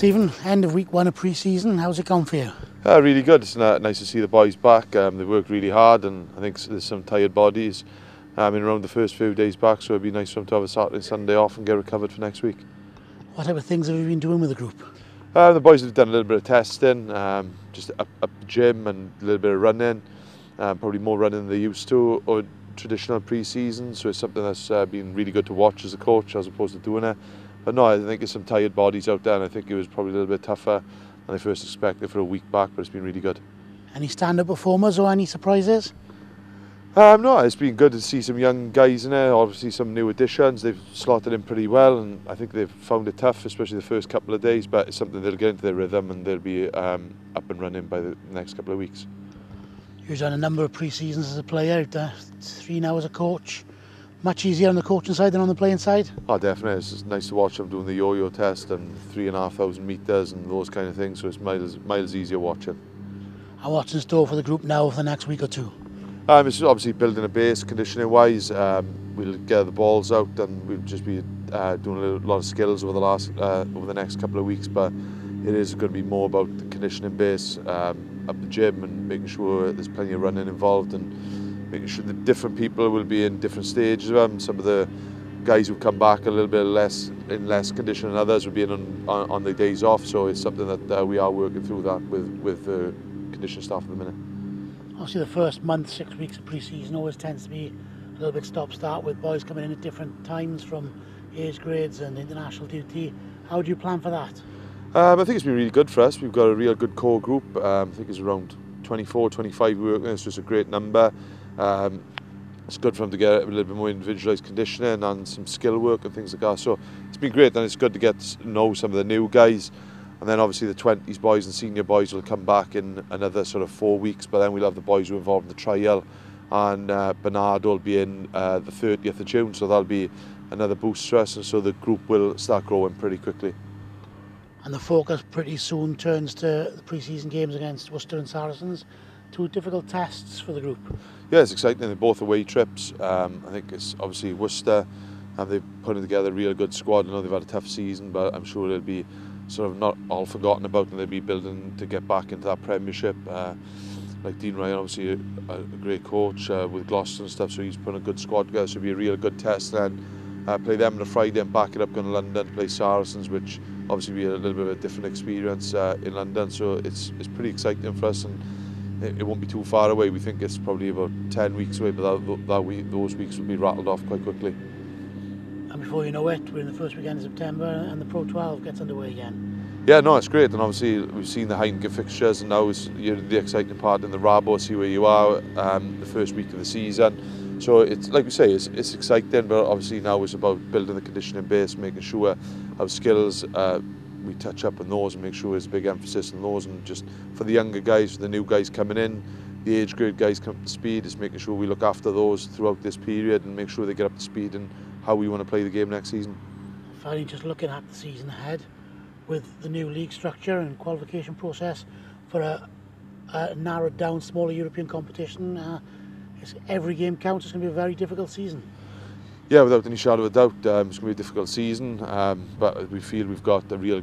Stephen, end of week 1 of pre-season, how's it gone for you? Really good. It's nice to see the boys back. They've worked really hard, and I think there's some tired bodies in around the first few days back, so it'd be nice for them to have a Saturday and Sunday off and get recovered for next week. What type of things have you been doing with the group? The boys have done a little bit of testing, just up the gym and a little bit of running, probably more running than they used to or traditional pre-season, so it's something that's been really good to watch as a coach as opposed to doing it. But no, I think there's some tired bodies out there, and I think it was probably a little bit tougher than I first expected for a week back, but it's been really good. Any stand-up performers or any surprises? No, it's been good to see some young guys in there, obviously some new additions. They've slotted in pretty well, and I think they've found it tough, especially the first couple of days, but it's something they'll get into their rhythm and they'll be up and running by the next couple of weeks. You've done a number of pre-seasons as a player, 3 now as a coach. Much easier on the coaching side than on the playing side? Oh, definitely. It's nice to watch them doing the yo-yo test and 3,500 metres and those kind of things, so it's miles easier watching. And what's in store for the group now for the next week or two? It's obviously building a base conditioning wise. We'll get the balls out and we'll just be doing a lot of skills over the next couple of weeks, but it is going to be more about the conditioning base up the gym and making sure there's plenty of running involved and making sure that different people will be in different stages of them. Some of the guys who come back a little bit less condition than others will be in on their days off, so it's something that we are working through that with the conditioning staff at the minute. Obviously the first month, 6 weeks of pre-season always tends to be a little bit stop-start with boys coming in at different times from age grades and international duty. How do you plan for that? I think it's been really good for us. We've got a real good core group. I think it's around 24, 25 working. It's just a great number. It's good for them to get a little bit more individualised conditioning and some skill work and things like that. So it's been great, and it's good to get to know some of the new guys. And then obviously the 20s boys and senior boys will come back in another sort of 4 weeks, but then we'll have the boys who are involved in the trial, and Bernard will be in the 30th of June, so that'll be another boost for us, and so the group will start growing pretty quickly. And the focus pretty soon turns to the pre-season games against Worcester and Saracens. 2 difficult tests for the group. Yeah, it's exciting. They're both away trips. I think it's obviously Worcester, and they've put together a real good squad. I know they've had a tough season, but I'm sure they'll be sort of not all forgotten about, and they'll be building to get back into that Premiership. Like Dean Ryan, obviously a great coach with Gloucester and stuff, so he's put a good squad together, so it'll be a real good test. Then play them on a Friday and back it up going to London to play Saracens, which obviously be a little bit of a different experience in London, so it's pretty exciting for us, and it won't be too far away. We think it's probably about 10 weeks away, but those weeks will be rattled off quite quickly. And before you know it, we're in the first weekend of September and the Pro 12 gets underway again. Yeah, no, it's great, and obviously we've seen the Heineken fixtures, and now is the exciting part in the Rabo, see where you are the first week of the season. So it's like we say, it's exciting, but obviously now it's about building the conditioning base, making sure our skills we touch up on those and make sure there's a big emphasis on those, and just for the younger guys, for the new guys coming in, the age grade guys come up to speed, is making sure we look after those throughout this period and make sure they get up to speed and how we want to play the game next season. Finally, just looking at the season ahead with the new league structure and qualification process for a narrowed down smaller European competition, every game counts. It's going to be a very difficult season. Yeah, without any shadow of a doubt, it's going to be a difficult season, but we feel we've got a real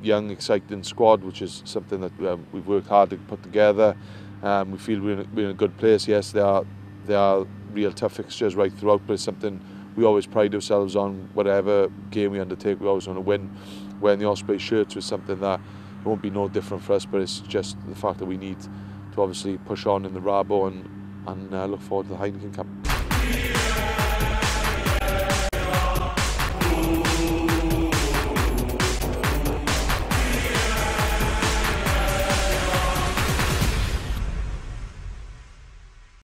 young, exciting squad, which is something that we've worked hard to put together. We feel we're in a good place. Yes, they are real tough fixtures right throughout, but it's something we always pride ourselves on. Whatever game we undertake, we always want to win. Wearing the Ospreys shirts was something that it won't be no different for us, but it's just the fact that we need to obviously push on in the Rabo and look forward to the Heineken Cup.